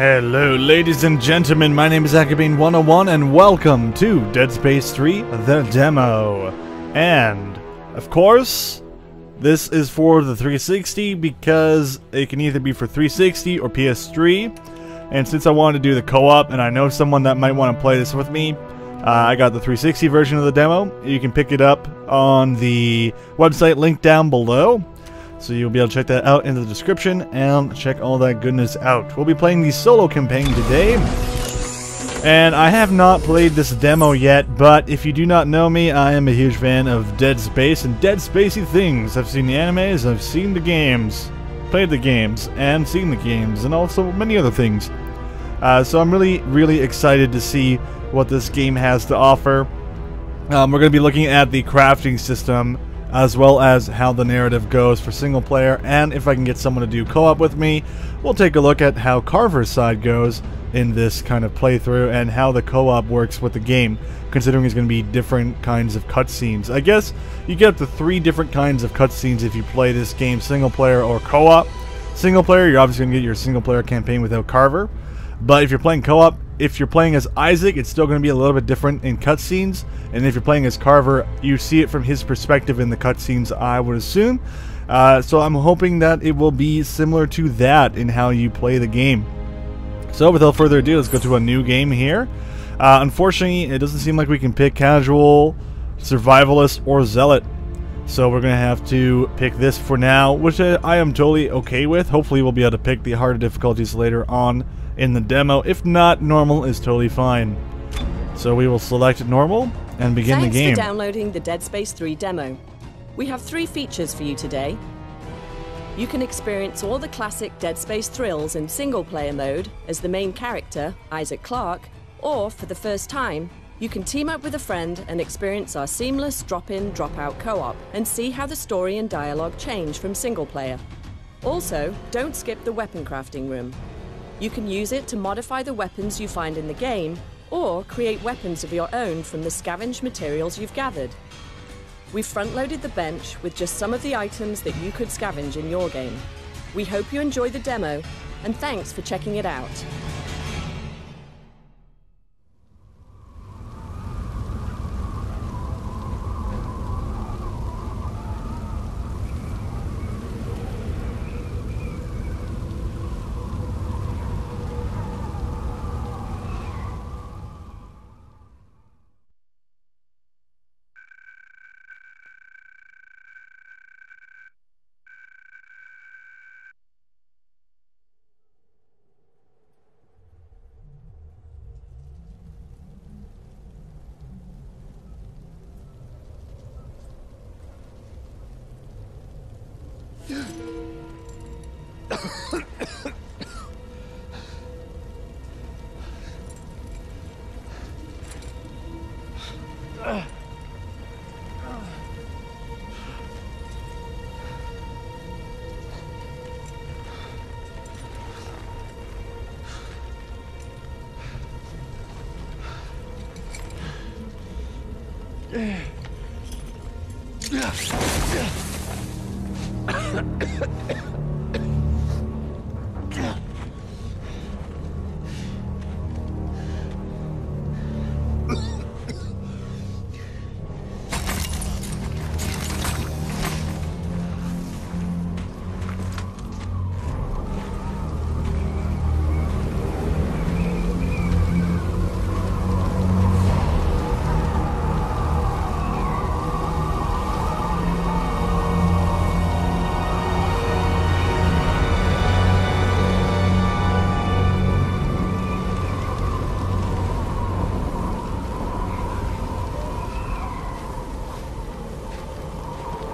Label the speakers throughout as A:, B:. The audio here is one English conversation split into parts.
A: Hello ladies and gentlemen, my name is Akabane101 and welcome to Dead Space 3, the demo. And, of course, this is for the 360 because it can either be for 360 or PS3. And since I wanted to do the co-op and I know someone that might want to play this with me, I got the 360 version of the demo. You can pick it up on the website linked down below. So you'll be able to check that out in the description and check all that goodness out. We'll be playing the solo campaign today. And I have not played this demo yet, but if you do not know me, I am a huge fan of Dead Space and Dead Spacey things. I've seen the animes, I've seen the games, played the games, and seen the games, and also many other things. So I'm really excited to see what this game has to offer. We're going to be looking at the crafting system, as well as how the narrative goes for single player, and if I can get someone to do co-op with me, we'll take a look at how Carver's side goes in this kind of playthrough and how the co-op works with the game, considering it's going to be different kinds of cutscenes. I guess you get up to 3 different kinds of cutscenes if you play this game single player or co-op. Single player, you're obviously going to get your single player campaign without Carver, but if you're playing co-op, if you're playing as Isaac, it's still going to be a little bit different in cutscenes. And if you're playing as Carver, you see it from his perspective in the cutscenes, I would assume. So I'm hoping that it will be similar to that in how you play the game. So without further ado, let's go to a new game here. Unfortunately, it doesn't seem like we can pick casual, survivalist, or zealot. So we're going to have to pick this for now, which I am totally okay with. Hopefully we'll be able to pick the harder difficulties later on in the demo. If not, normal is totally fine. So we will select normal and begin the game.
B: Thanks for downloading the Dead Space 3 demo. We have 3 features for you today. You can experience all the classic Dead Space thrills in single-player mode as the main character, Isaac Clarke, or, for the first time, you can team up with a friend and experience our seamless drop-in, drop-out co-op and see how the story and dialogue change from single-player. Also, don't skip the weapon crafting room. You can use it to modify the weapons you find in the game, or create weapons of your own from the scavenged materials you've gathered. We've front-loaded the bench with just some of the items that you could scavenge in your game. We hope you enjoy the demo, and thanks for checking it out.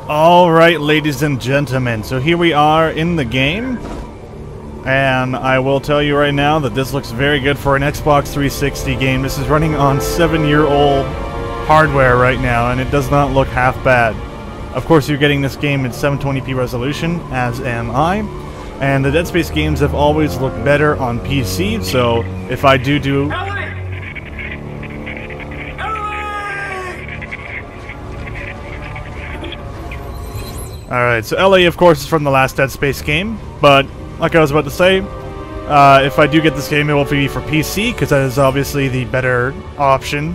A: Alright, ladies and gentlemen, so here we are in the game, and I will tell you right now that this looks very good for an Xbox 360 game. This is running on 7-year-old hardware right now, and it does not look half bad. Of course, you're getting this game in 720p resolution, as am I, and the Dead Space games have always looked better on PC, so if I do... Alright, so Ellie, of course, is from the last Dead Space game, but like I was about to say, If I do get this game, it will be for PC, because that is obviously the better option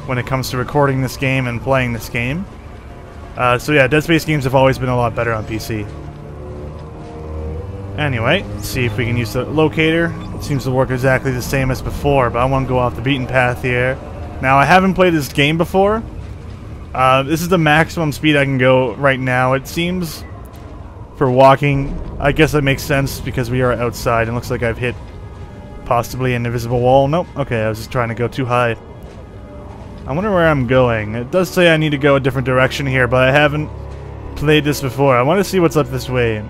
A: when it comes to recording this game and playing this game. So yeah, Dead Space games have always been a lot better on PC. Anyway, let's see if we can use the locator. It seems to work exactly the same as before, but I want to go off the beaten path here. Now, I haven't played this game before. This is the maximum speed I can go right now, it seems. For walking, I guess that makes sense because we are outside and looks like I've hit possibly an invisible wall. Nope. Okay, I was just trying to go too high. I wonder where I'm going. It does say I need to go a different direction here, but I haven't played this before. I want to see what's up this way.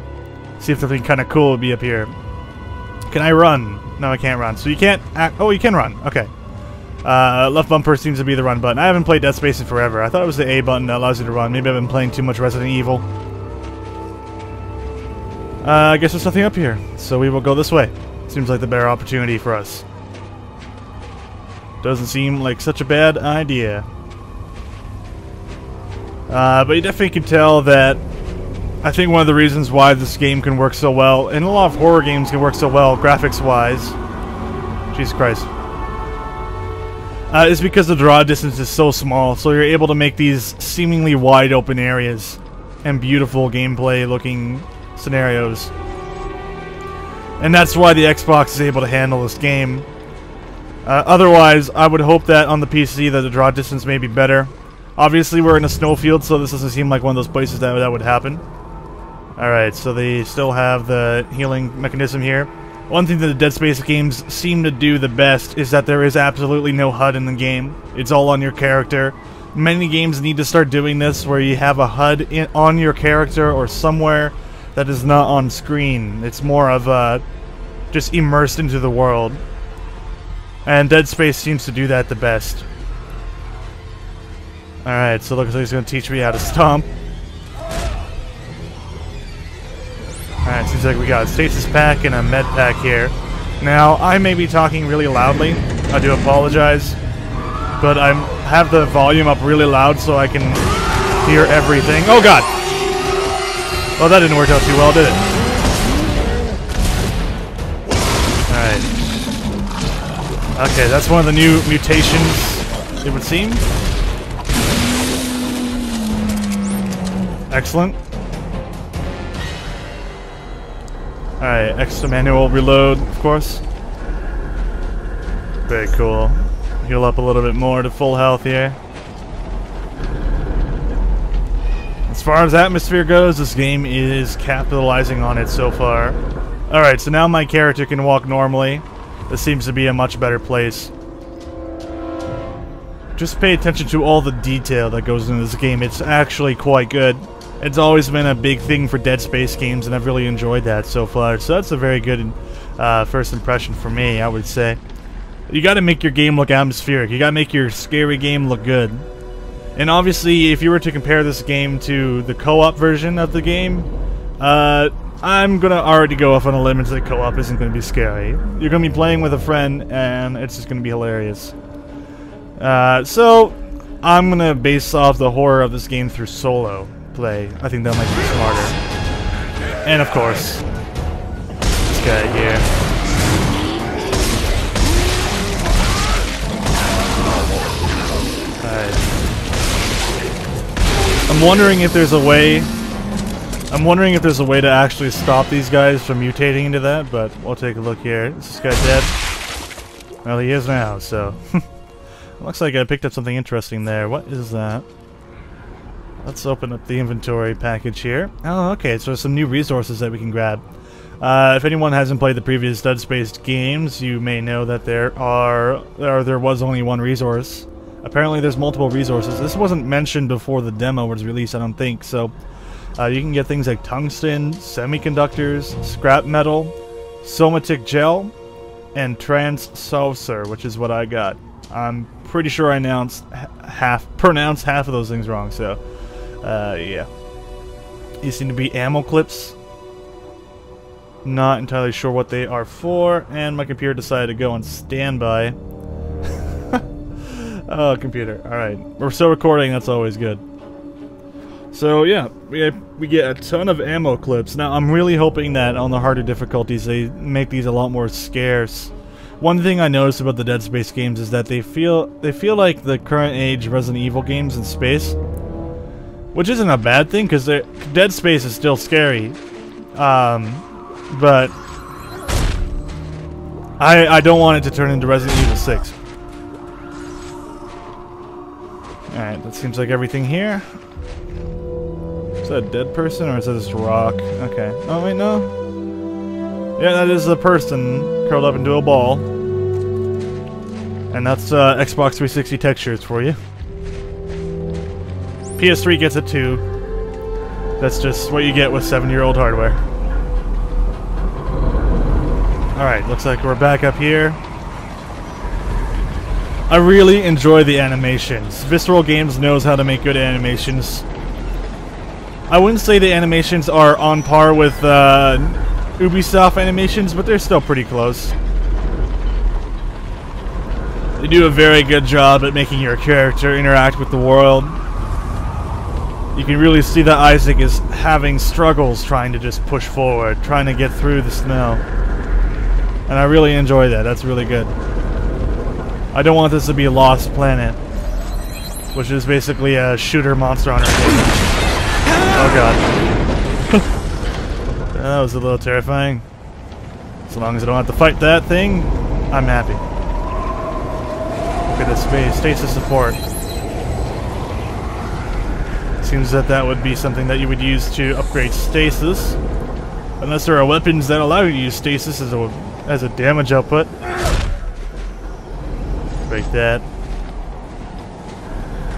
A: See if something kind of cool would be up here. Can I run? No, I can't run. So you can't act. Oh, you can run. Okay. Left bumper seems to be the run button. I haven't played Dead Space in forever. I thought it was the A button that allows you to run. Maybe I've been playing too much Resident Evil. I guess there's nothing up here, so we will go this way. Seems like the better opportunity for us. Doesn't seem like such a bad idea. But you definitely can tell that I think one of the reasons why this game can work so well, and a lot of horror games can work so well, graphics-wise, Jesus Christ, is because the draw distance is so small, so you're able to make these seemingly wide open areas and beautiful gameplay-looking scenarios. And that's why the Xbox is able to handle this game. Otherwise, I would hope that on the PC that the draw distance may be better. Obviously, we're in a snowfield, so this doesn't seem like one of those places that would happen. Alright, so they still have the healing mechanism here. One thing that the Dead Space games seem to do the best is that there is absolutely no HUD in the game. It's all on your character. Many games need to start doing this, where you have a HUD on your character or somewhere that is not on screen. It's more of just immersed into the world. And Dead Space seems to do that the best. Alright, so looks like he's going to teach me how to stomp. Alright, seems like we got a stasis pack and a med pack here. Now, I may be talking really loudly. I do apologize. But I have the volume up really loud so I can hear everything. Oh god! Well, that didn't work out too well, did it? Alright. Okay, that's one of the new mutations, it would seem. Excellent. Alright, extra manual reload, of course. Very cool. Heal up a little bit more to full health here. As far as atmosphere goes, this game is capitalizing on it so far. Alright, so now my character can walk normally. This seems to be a much better place. Just pay attention to all the detail that goes into this game. It's actually quite good. It's always been a big thing for Dead Space games, and I've really enjoyed that so far. So that's a very good first impression for me, I would say. You gotta make your game look atmospheric. You gotta make your scary game look good. And obviously, if you were to compare this game to the co-op version of the game, I'm gonna already go off on a limb and say co-op isn't gonna be scary. You're gonna be playing with a friend, and it's just gonna be hilarious. So, I'm gonna base off the horror of this game through solo play. I think that might be smarter. And of course, this guy here. Alright. I'm wondering if there's a way to actually stop these guys from mutating into that, but we'll take a look here. Is this guy dead? Well, he is now, so. Looks like I picked up something interesting there. What is that? Let's open up the inventory package here. Oh, okay, so there's some new resources that we can grab. If anyone hasn't played the previous Dead Space games, you may know that there was only one resource. Apparently there's multiple resources. This wasn't mentioned before the demo was released, I don't think, so you can get things like tungsten, semiconductors, scrap metal, somatic gel, and trans saucer, which is what I got. I'm pretty sure I pronounced half of those things wrong, so yeah. These seem to be ammo clips. Not entirely sure what they are for, and my computer decided to go on standby. Oh, computer. Alright. We're still recording, that's always good. So yeah, we get a ton of ammo clips. Now I'm really hoping that on the harder difficulties they make these a lot more scarce. One thing I noticed about the Dead Space games is that they feel like the current age Resident Evil games in space, which isn't a bad thing because Dead Space is still scary, but I don't want it to turn into Resident Evil 6. Alright, that seems like everything here. Is that a dead person or is that just rock? Okay. Oh wait, no. Yeah, that is a person curled up into a ball. And that's Xbox 360 textures for you. PS3 gets it too. That's just what you get with 7-year-old hardware. Alright, looks like we're back up here. I really enjoy the animations. Visceral Games knows how to make good animations. I wouldn't say the animations are on par with Ubisoft animations, but they're still pretty close. They do a very good job at making your character interact with the world. You can really see that Isaac is having struggles trying to just push forward, trying to get through the snow. And I really enjoy that. That's really good. I don't want this to be a Lost Planet, which is basically a shooter Monster Hunter game. Oh god. That was a little terrifying. As long as I don't have to fight that thing, I'm happy. Look at this space. Stasis support. Seems that would be something that you would use to upgrade stasis. Unless there are weapons that allow you to use stasis as a damage output. Break that.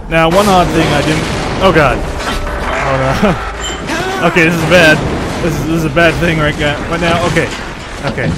A: Now, one odd thing I didn't... Oh god. Oh no. Okay, this is bad. This is a bad thing right now. Okay. Okay.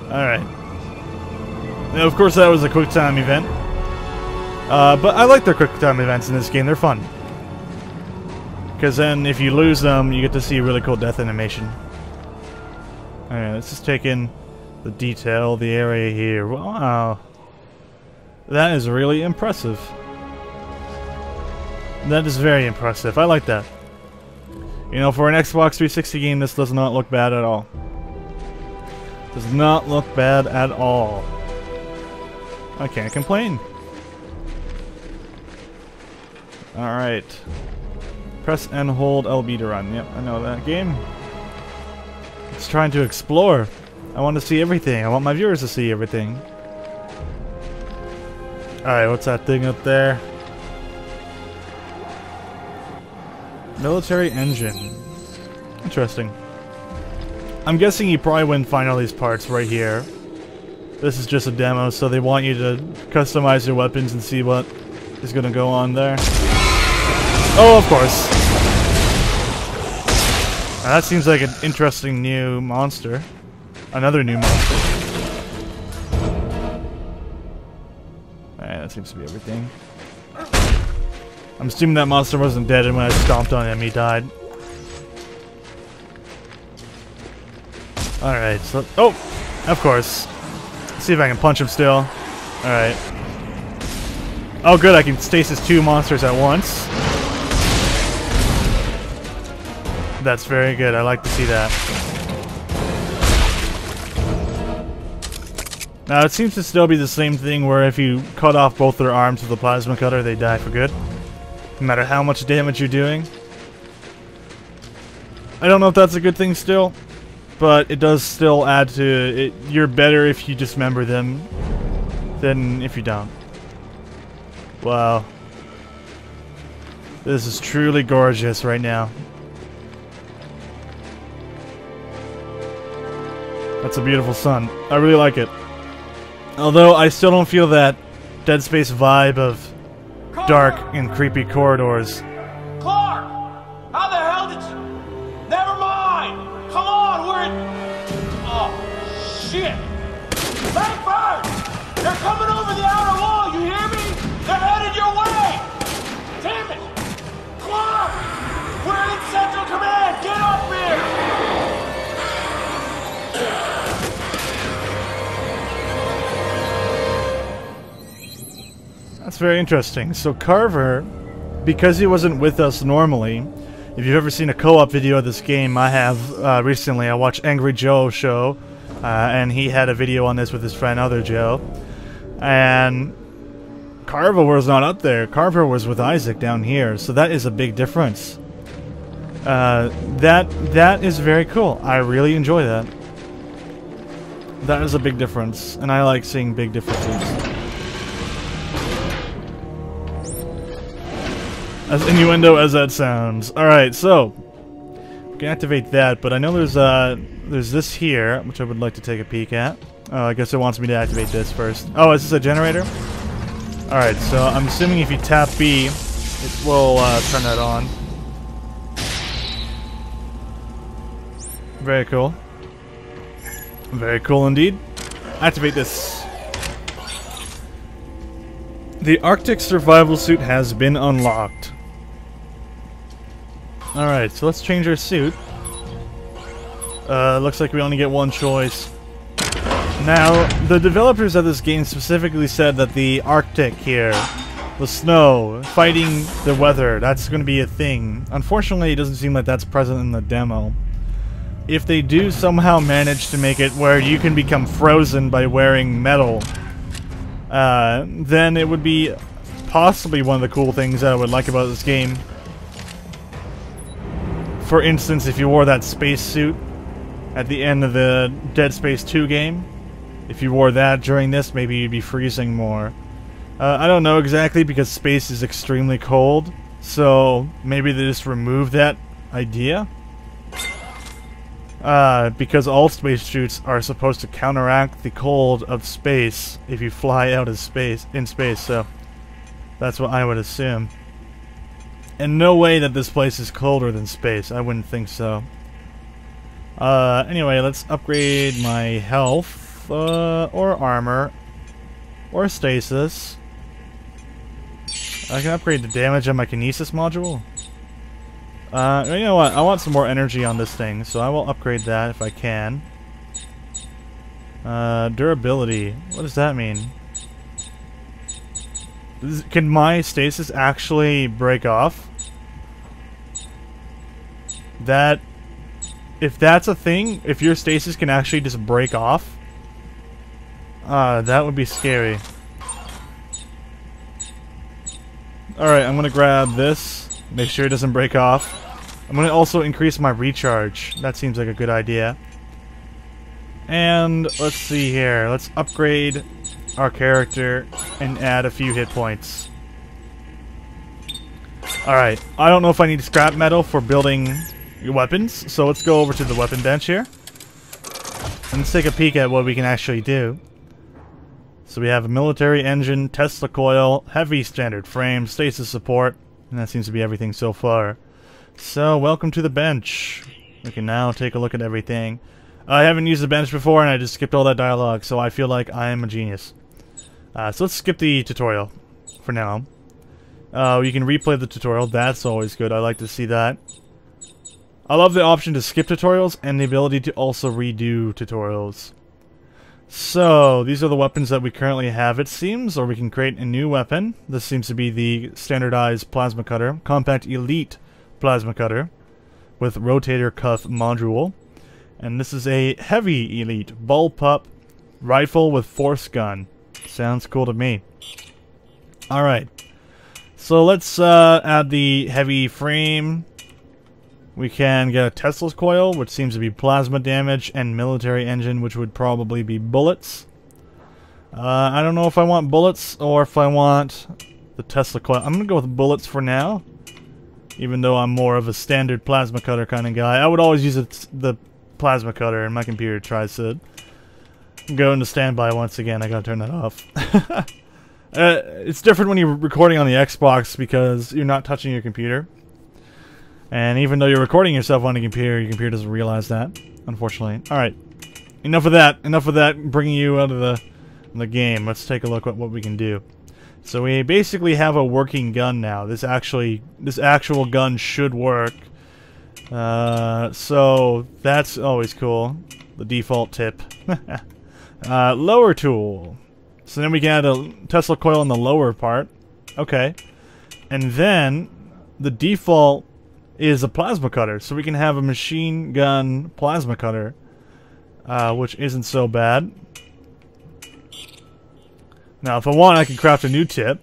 A: Alright. Now, of course, that was a quick time event. But I like their quick time events in this game. They're fun. Because then, if you lose them, you get to see a really cool death animation. Alright, let's just take in the detail of the area here. Wow. That is really impressive. That is very impressive. I like that. You know, for an Xbox 360 game, this does not look bad at all. Does not look bad at all. I can't complain. Alright. Press and hold LB to run. Yep, I know that game. It's trying to explore. I want to see everything. I want my viewers to see everything. Alright, what's that thing up there? Military engine. Interesting. I'm guessing you probably wouldn't find all these parts right here. This is just a demo, so they want you to customize your weapons and see what is going to go on there. Oh, of course. Now, that seems like an interesting new monster. Another new monster. Alright, that seems to be everything. I'm assuming that monster wasn't dead, and when I stomped on him, he died. Alright, so... Oh! Of course. Let's see if I can punch him still. Alright. Oh good, I can stasis 2 monsters at once. That's very good, I like to see that. Now it seems to still be the same thing where if you cut off both their arms with a plasma cutter, they die for good. No matter how much damage you're doing. I don't know if that's a good thing still. But it does still add to it. You're better if you dismember them than if you don't. Wow. This is truly gorgeous right now. That's a beautiful sun. I really like it. Although I still don't feel that Dead Space vibe of dark and creepy corridors.
C: Clark! How the hell did you... Never mind! Come on, we're in... Oh, shit! Bank birds! They're coming over the outer wall, you hear me? They're headed your way! Damn it! Clark! We're in Central Command! Get up here!
A: That's very interesting. So Carver, because he wasn't with us normally, if you've ever seen a co-op video of this game, I have recently. I watched Angry Joe show, and he had a video on this with his friend Other Joe. And Carver was not up there. Carver was with Isaac down here, so that is a big difference. That is very cool. I really enjoy that. That is a big difference, and I like seeing big differences. As innuendo as that sounds. Alright, so we can activate that, but I know there's this here, which I would like to take a peek at. I guess it wants me to activate this first. Oh, is this a generator? Alright, so I'm assuming if you tap B, it will turn that on. Very cool. Very cool indeed. Activate this. The Arctic survival suit has been unlocked. Alright, so let's change our suit. Looks like we only get one choice. Now, the developers of this game specifically said that the Arctic here, the snow, fighting the weather, that's going to be a thing. Unfortunately, it doesn't seem like that's present in the demo. If they do somehow manage to make it where you can become frozen by wearing metal, then it would be possibly one of the cool things that I would like about this game. For instance, if you wore that space suit at the end of the Dead Space 2 game, if you wore that during this, maybe you'd be freezing more. I don't know exactly because space is extremely cold, so maybe they just remove that idea. Because all space suits are supposed to counteract the cold of space if you fly out of space, so that's what I would assume. And no way that this place is colder than space, I wouldn't think so. Anyway, let's upgrade my health, or armor, or stasis. I can upgrade the damage on my kinesis module. You know what? I want some more energy on this thing, so I will upgrade that if I can. Durability. What does that mean? Can my stasis actually break off? That... If that's a thing, if your stasis can actually just break off, that would be scary. Alright, I'm gonna grab this. Make sure it doesn't break off. I'm gonna also increase my recharge. That seems like a good idea. And let's see here. Let's upgrade our character and add a few hit points. Alright, I don't know if I need scrap metal for building weapons, so let's go over to the weapon bench here. And let's take a peek at what we can actually do. So we have a military engine, Tesla coil, heavy standard frame, stasis support, and that seems to be everything so far. So, welcome to the bench. We can now take a look at everything. I haven't used the bench before, and I just skipped all that dialogue, so I feel like I am a genius. So let's skip the tutorial for now. You can replay the tutorial. That's always good. I like to see that. I love the option to skip tutorials and the ability to also redo tutorials. So, these are the weapons that we currently have, it seems, or we can create a new weapon. This seems to be the standardized plasma cutter, compact elite plasma cutter with rotator cuff module. And this is a heavy elite bullpup rifle with force gun. Sounds cool to me. Alright, so let's add the heavy frame. We can get a Tesla's coil, which seems to be plasma damage, and military engine, which would probably be bullets. I don't know if I want bullets or if I want the Tesla coil. I'm going to go with bullets for now, even though I'm more of a standard plasma cutter kind of guy. I would always use the plasma cutter, and my computer tries to go into standby once again. I gotta turn that off. It's different when you're recording on the Xbox because you're not touching your computer. And even though you're recording yourself on the computer, your computer doesn't realize that, unfortunately. Alright, enough of that. Enough of that bringing you out of the game. Let's take a look at what we can do. So we basically have a working gun now. This actual gun should work. So that's always cool. The default tip. Lower tool. So then we can add a Tesla coil in the lower part. Okay. And then the default is a plasma cutter. So we can have a machine gun plasma cutter, which isn't so bad. Now, if I want, I can craft a new tip.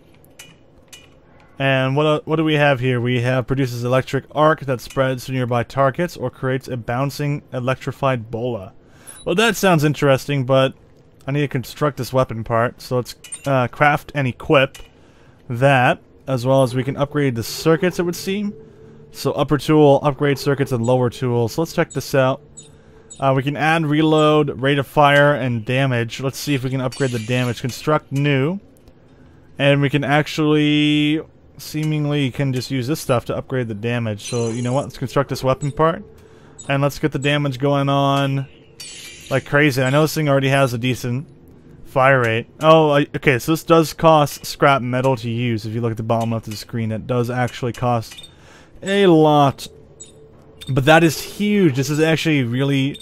A: And what do we have here? We have produces electric arc that spreads to nearby targets or creates a bouncing electrified bola. Well, that sounds interesting, but I need to construct this weapon part. So let's craft and equip that, as well as we can upgrade the circuits, it would seem. So upper tool, upgrade circuits, and lower tool. So let's check this out. We can add reload, rate of fire, and damage. Let's see if we can upgrade the damage. Construct new. And we can actually, seemingly, can just use this stuff to upgrade the damage. So, you know what? Let's construct this weapon part. And let's get the damage going on like crazy. I know this thing already has a decent fire rate. Oh, okay, so this does cost scrap metal to use. If you look at the bottom left of the screen, it does actually cost a lot. But that is huge. This is actually really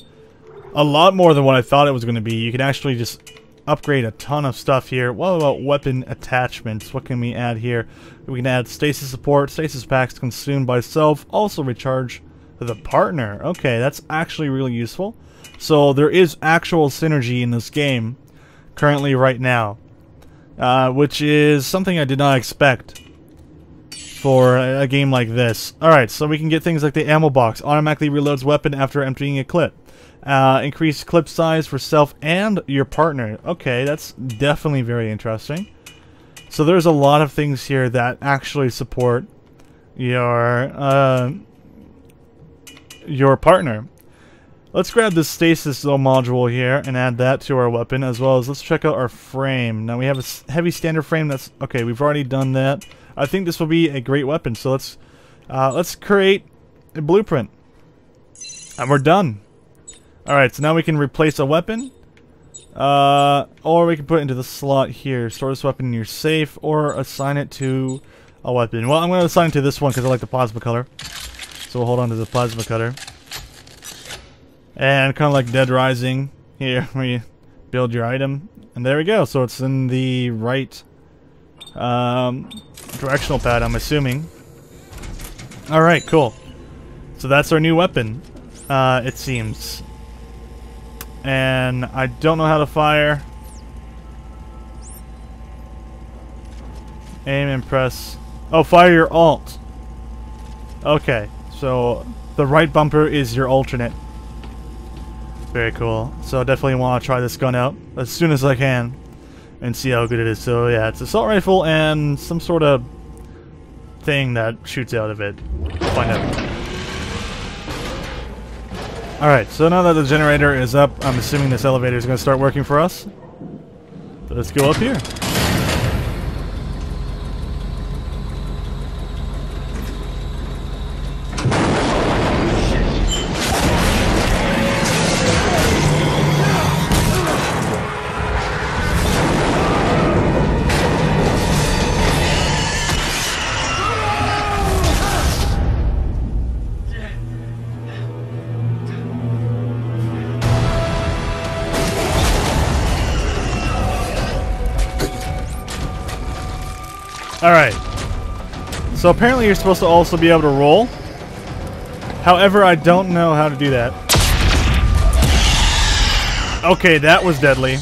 A: a lot more than what I thought it was going to be. You can actually just upgrade a ton of stuff here. What about weapon attachments? What can we add here? We can add stasis support, stasis packs consumed by self, also recharge the partner. Okay, that's actually really useful. So there is actual synergy in this game currently right now, which is something I did not expect for a game like this. Alright, so we can get things like the ammo box. Automatically reloads weapon after emptying a clip. Increase clip size for self and your partner. Okay, that's definitely very interesting. So there's a lot of things here that actually support your partner. Let's grab this stasis module here and add that to our weapon, as well as let's check out our frame. Now we have a heavy standard frame. That's okay. We've already done that. I think this will be a great weapon. So let's create a blueprint, and we're done. All right. So now we can replace a weapon, or we can put it into the slot here. Store this weapon in your safe, or assign it to a weapon. Well, I'm going to assign it to this one because I like the plasma cutter. So we'll hold on to the plasma cutter. And kind of like Dead Rising here, where you build your item. And there we go. So it's in the right directional pad, I'm assuming. Alright, cool. So that's our new weapon, it seems. And I don't know how to fire. Aim and press. Oh, fire your alt. Okay, so the right bumper is your alternate. Very cool. So definitely want to try this gun out as soon as I can and see how good it is. So yeah, it's an assault rifle and some sort of thing that shoots out of it. We'll find out. Alright, so now that the generator is up, I'm assuming this elevator is going to start working for us. So let's go up here. Alright, so apparently you're supposed to also be able to roll. However, I don't know how to do that. Okay, that was deadly.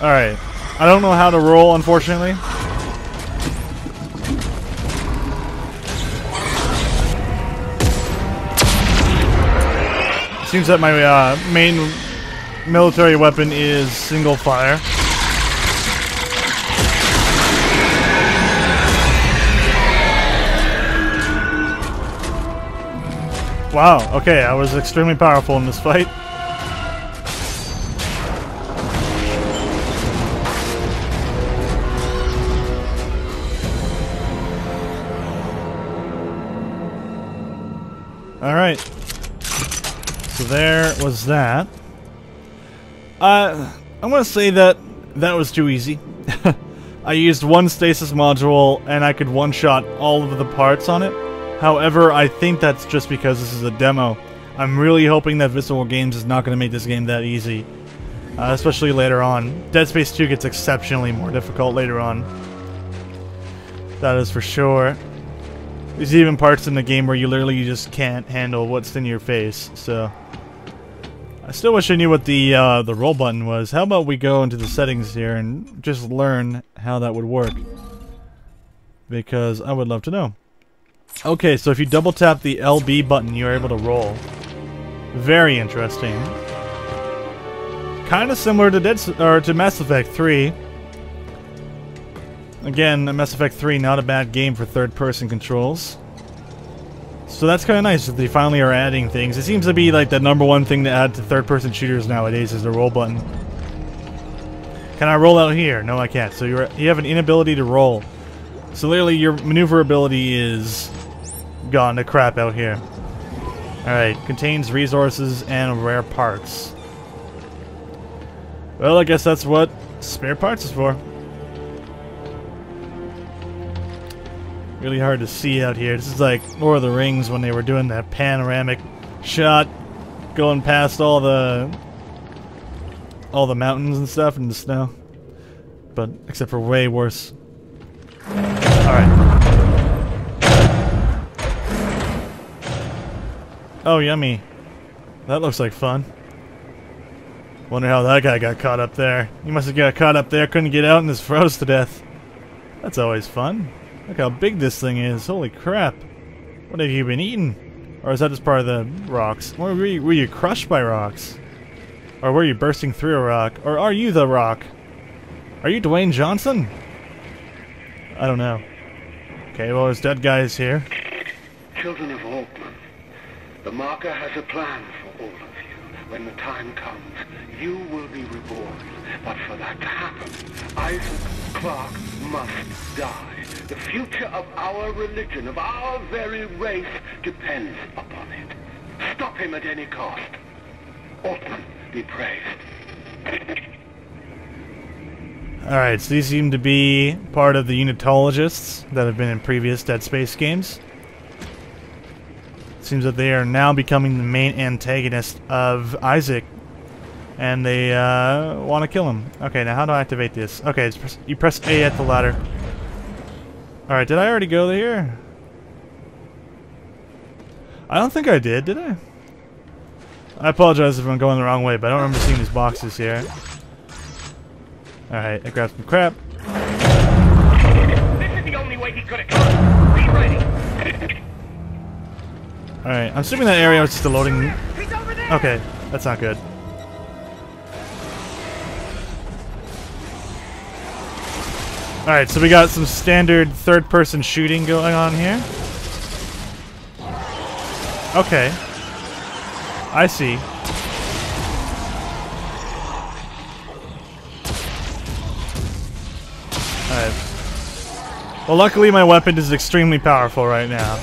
A: Alright, I don't know how to roll, unfortunately. Seems that my main military weapon is single fire. Wow, okay, I was extremely powerful in this fight. Alright. So there was that. I'm gonna say that was too easy. I used one stasis module and I could one-shot all of the parts on it. However, I think that's just because this is a demo. I'm really hoping that Visceral Games is not going to make this game that easy. Especially later on. Dead Space 2 gets exceptionally more difficult later on. That is for sure. There's even parts in the game where you literally just can't handle what's in your face, so... I still wish I knew what the roll button was. How about we go into the settings here and just learn how that would work? Because I would love to know. Okay, so if you double tap the LB button, you're able to roll. Very interesting. Kind of similar to to Mass Effect 3. Again, Mass Effect 3, not a bad game for third-person controls. So that's kind of nice that they finally are adding things. It seems to be like the #1 thing to add to third-person shooters nowadays is the roll button. Can I roll out here? No, I can't. So you have an inability to roll. So literally your maneuverability is gone to crap out here. Alright, contains resources and rare parts. Well, I guess that's what spare parts is for. Really hard to see out here. This is like Lord of the Rings when they were doing that panoramic shot, going past all the mountains and stuff and the snow. But except for way worse. Alright. Oh, yummy. That looks like fun. Wonder how that guy got caught up there. He must have got caught up there, couldn't get out, and just froze to death. That's always fun. Look how big this thing is. Holy crap. What have you been eating? Or is that just part of the rocks? Or were you crushed by rocks? Or were you bursting through a rock? Or are you the rock? Are you Dwayne Johnson? I don't know. Okay, well, there's dead guys here.
D: Children of Altman, the marker has a plan for all of you. When the time comes, you will be reborn. But for that to happen, Isaac Clarke must die. The future of our religion, of our very race, depends upon it. Stop him at any cost. Altman, be praised.
A: Alright, so these seem to be part of the Unitologists that have been in previous Dead Space games. It seems that they are now becoming the main antagonist of Isaac. And they want to kill him. Okay, now how do I activate this? Okay, you press A at the ladder. Alright, did I already go there? I don't think I did I? I apologize if I'm going the wrong way, but I don't remember seeing these boxes here. Alright, I grabbed some crap.
C: This is the only way he could have come. Be ready.
A: Alright, I'm assuming that area was just a loading...
C: He's over there.
A: Okay, that's not good. Alright, so we got some standard third-person shooting going on here. Okay. I see. Alright. Well, luckily my weapon is extremely powerful right now.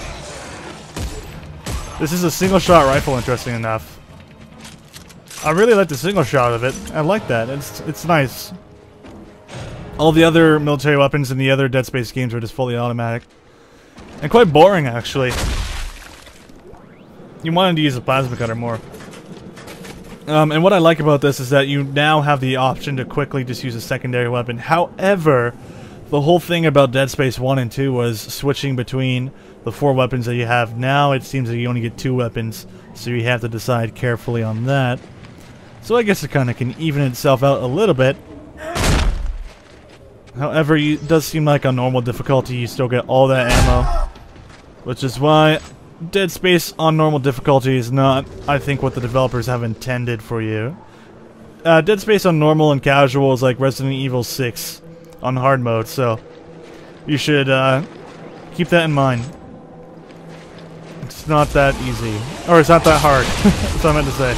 A: This is a single-shot rifle, interesting enough. I really like the single shot of it. I like that. It's nice. All the other military weapons in the other Dead Space games are just fully automatic. And quite boring, actually. You wanted to use a plasma cutter more. And what I like about this is that you now have the option to quickly just use a secondary weapon. However, the whole thing about Dead Space 1 and 2 was switching between the 4 weapons that you have. Now it seems that you only get 2 weapons, so you have to decide carefully on that. So I guess it kind of can even itself out a little bit. However, it does seem like on normal difficulty you still get all that ammo. Which is why Dead Space on normal difficulty is not, I think, what the developers have intended for you. Dead Space on normal and casual is like Resident Evil 6 on hard mode, so you should keep that in mind. It's not that easy. Or it's not that hard. That's what I meant to say.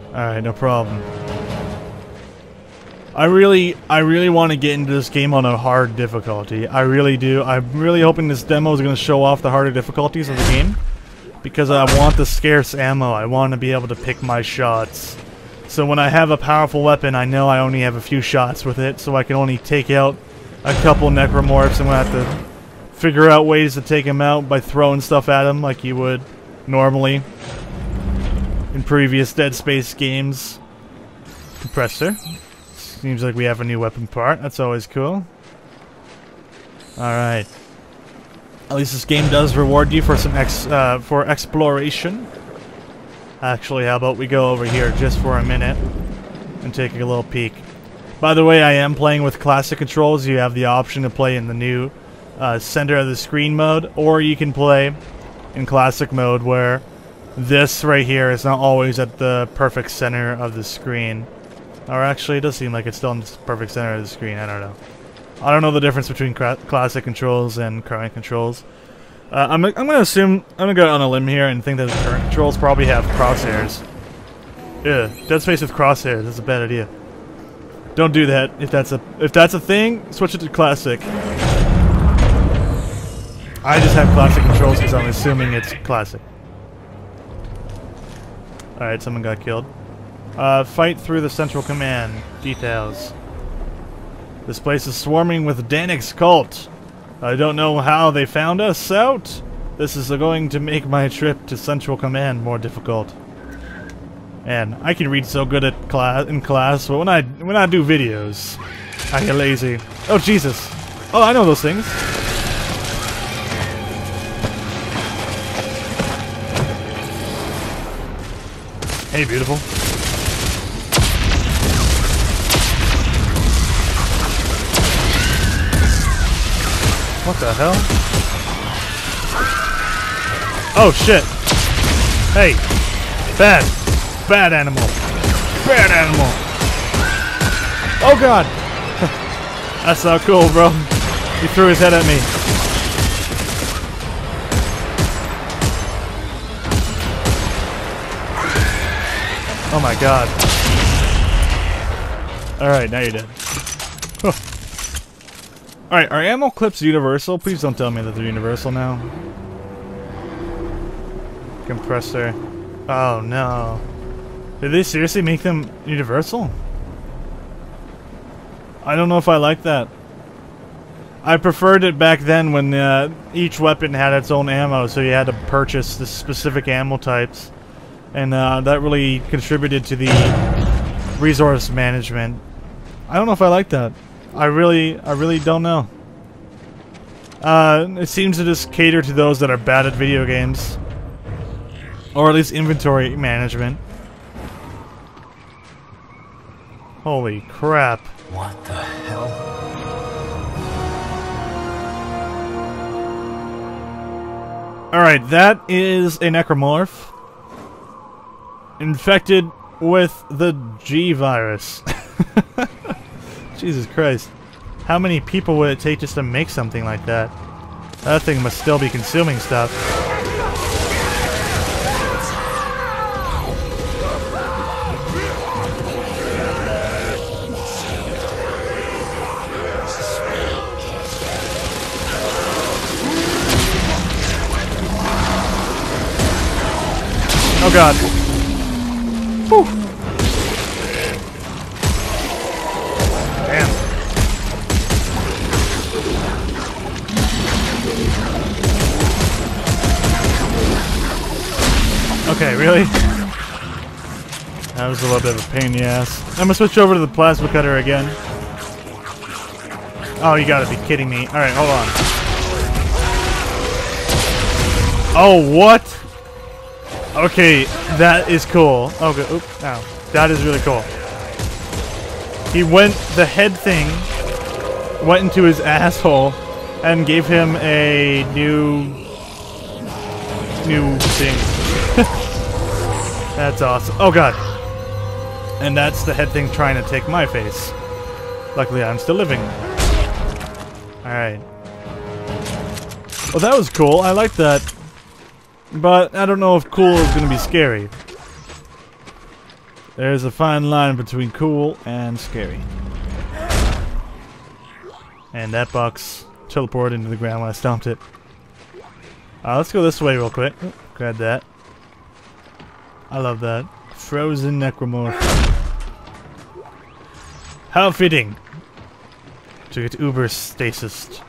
A: Alright, no problem. I really want to get into this game on a hard difficulty. I really do. I'm really hoping this demo is going to show off the harder difficulties of the game. Because I want the scarce ammo. I want to be able to pick my shots. So when I have a powerful weapon, I know I only have a few shots with it. So I can only take out a couple necromorphs. I'm going to have to figure out ways to take them out by throwing stuff at them like you would normally in previous Dead Space games. Compressor. Seems like we have a new weapon part. That's always cool. Alright. At least this game does reward you for some exploration. Actually, how about we go over here just for a minute and take a little peek. By the way, I am playing with classic controls. You have the option to play in the new center of the screen mode, or you can play in classic mode where this right here is not always at the perfect center of the screen. Or actually, it does seem like it's still in the perfect center of the screen. I don't know. I don't know the difference between classic controls and current controls. I'm gonna assume, I'm gonna go on a limb here and think that the current controls probably have crosshairs. Yeah, Dead Space with crosshairs. That's a bad idea. Don't do that. If that's a thing, switch it to classic. I just have classic controls because I'm assuming it's classic. Alright, someone got killed. Fight through the central command. Details. This place is swarming with Danik's cult. I don't know how they found us out. This is going to make my trip to central command more difficult. And I can read so good at in class, but when I do videos, I get lazy. Oh Jesus! Oh, I know those things. Hey, beautiful. What the hell? Oh shit! Hey! Bad! Bad animal! Bad animal! Oh god! That's not cool, bro. He threw his head at me. Oh my god. Alright, now you're dead. Huh. Alright, are ammo clips universal? Please don't tell me that they're universal now. Compressor. Oh no. Did they seriously make them universal? I don't know if I like that. I preferred it back then when each weapon had its own ammo, so you had to purchase the specific ammo types. And that really contributed to the resource management. I don't know if I like that. I really don't know. It seems to just cater to those that are bad at video games. Or at least inventory management. Holy crap.
E: What the hell?
A: Alright, that is a necromorph. Infected with the G virus. Jesus Christ. How many people would it take just to make something like that? That thing must still be consuming stuff. Oh god. Whew. Damn. Okay, really? That was a little bit of a pain in the ass. I'm gonna switch over to the plasma cutter again. Oh, you gotta be kidding me. Alright, hold on. Oh, what? Okay, that is cool. Oh, good. Oop, ow. That is really cool. He went, the head thing went into his asshole and gave him a new thing. That's awesome. Oh god. And that's the head thing trying to take my face. Luckily, I'm still living. Alright. Well, that was cool. I like that. But I don't know if cool is going to be scary. There's a fine line between cool and scary. And that box teleported into the ground when I stomped it. Let's go this way real quick. Grab that. I love that. Frozen necromorph. How fitting to get uber stasis.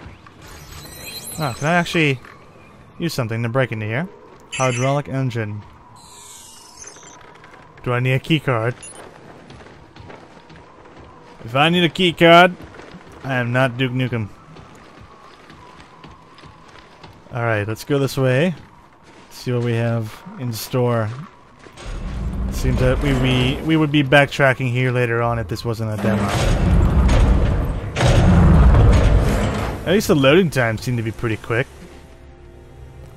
A: Oh, can I actually use something to break into here? Hydraulic engine. Do I need a key card? If I need a key card, I am not Duke Nukem. Alright, let's go this way. See what we have in store. It seems that we would be backtracking here later on if this wasn't a demo. At least the loading times seem to be pretty quick.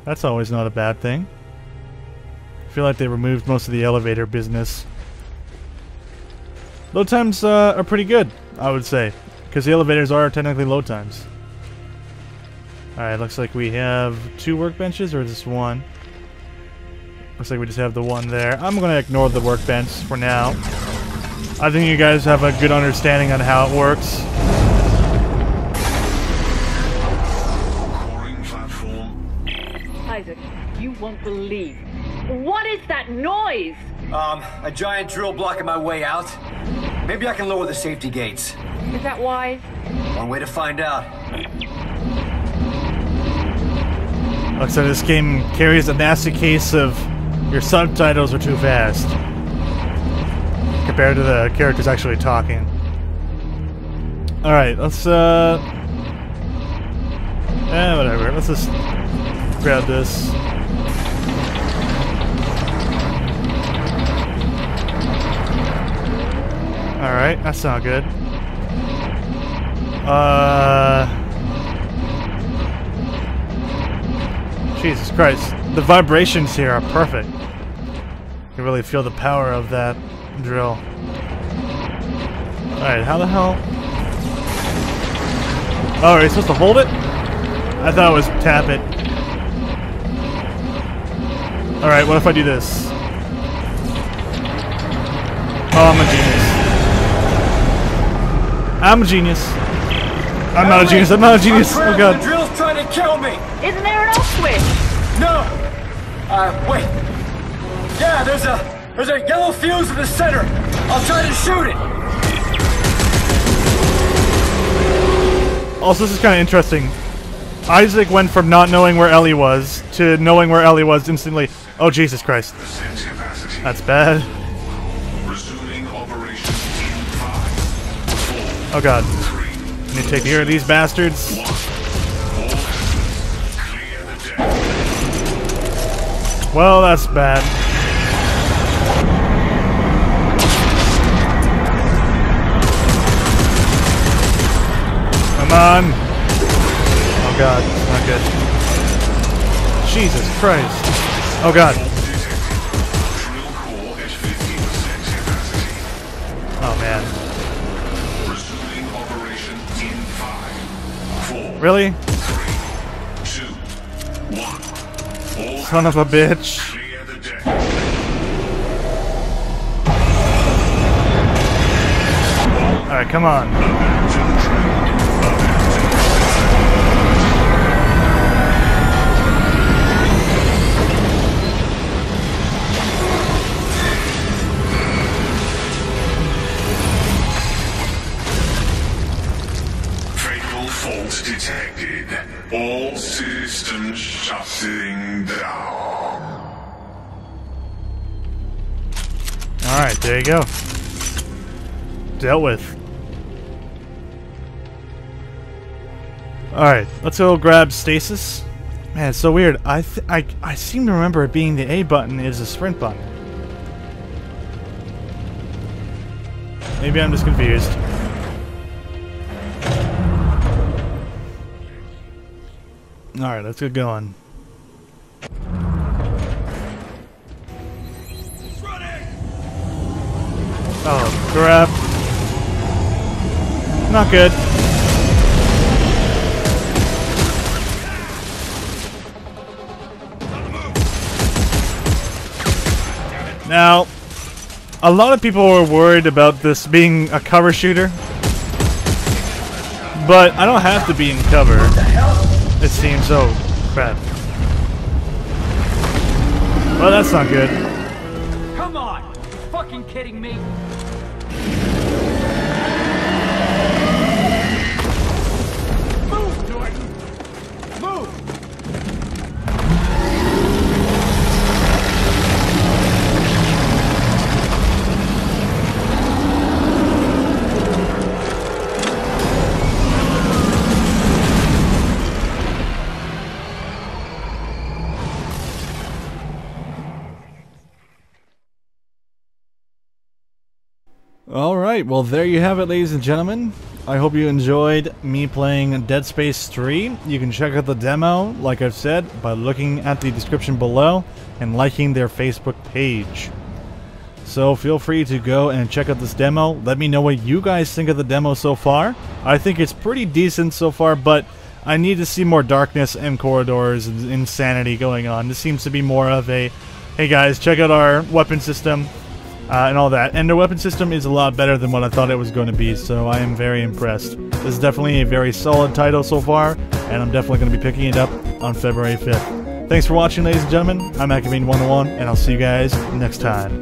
A: That's always not a bad thing. I feel like they removed most of the elevator business. Load times are pretty good, I would say. Because the elevators are technically load times. Alright, looks like we have 2 workbenches, or just 1. Looks like we just have the one there. I'm going to ignore the workbench for now. I think you guys have a good understanding on how it works.
E: Isaac, you won't believe. What is that noise?
F: A giant drill blocking my way out. Maybe I can lower the safety gates.
E: Is that wise?
F: One way to find out.
A: Looks like this game carries a nasty case of your subtitles are too fast compared to the characters actually talking. Alright, let's whatever. Let's just grab this. Alright, that's not good. Jesus Christ. The vibrations here are perfect. You can really feel the power of that drill. Alright, how the hell? Oh, are you supposed to hold it? I thought it was tap it. Alright, what if I do this? Oh, I'm a genius. I'm a genius. I'm not a genius. I'm not a genius. Oh god.
F: The drill's trying to kill me.
E: Isn't there an off switch?
F: No. Wait. Yeah, there's a yellow fuse in the center. I'll try to shoot it.
A: Also, this is kind of interesting. Isaac went from not knowing where Ellie was to knowing where Ellie was instantly. Oh, Jesus Christ. That's bad. Oh god. Need to take care of these bastards. Well, that's bad. Come on. Oh god, not good. Jesus Christ. Oh god. Oh man. Really? Son of a bitch. Alright, come on.
G: Detected. All systems shutting down.
A: Alright, there you go. Dealt with. Alright, let's go grab stasis. Man, it's so weird. I seem to remember it being the A button is a sprint button. Maybe I'm just confused. Alright, let's get going.
C: Run it!
A: Oh, crap. Not good. Now, a lot of people were worried about this being a cover shooter, but I don't have to be in cover. It seems. Oh, crap. Well, that's not good.
F: Come on! Are you fucking kidding me? Move, Jordan! Move!
A: Alright, well there you have it, ladies and gentlemen. I hope you enjoyed me playing Dead Space 3. You can check out the demo, like I've said, by looking at the description below and liking their Facebook page. So feel free to go and check out this demo. Let me know what you guys think of the demo so far. I think it's pretty decent so far, but I need to see more darkness and corridors and insanity going on. This seems to be more of a, hey guys, check out our weapon system. And all that. And the weapon system is a lot better than what I thought it was going to be, so I am very impressed. This is definitely a very solid title so far, and I'm definitely going to be picking it up on February 5th. Thanks for watching, ladies and gentlemen. I'm Ackerbean101, and I'll see you guys next time.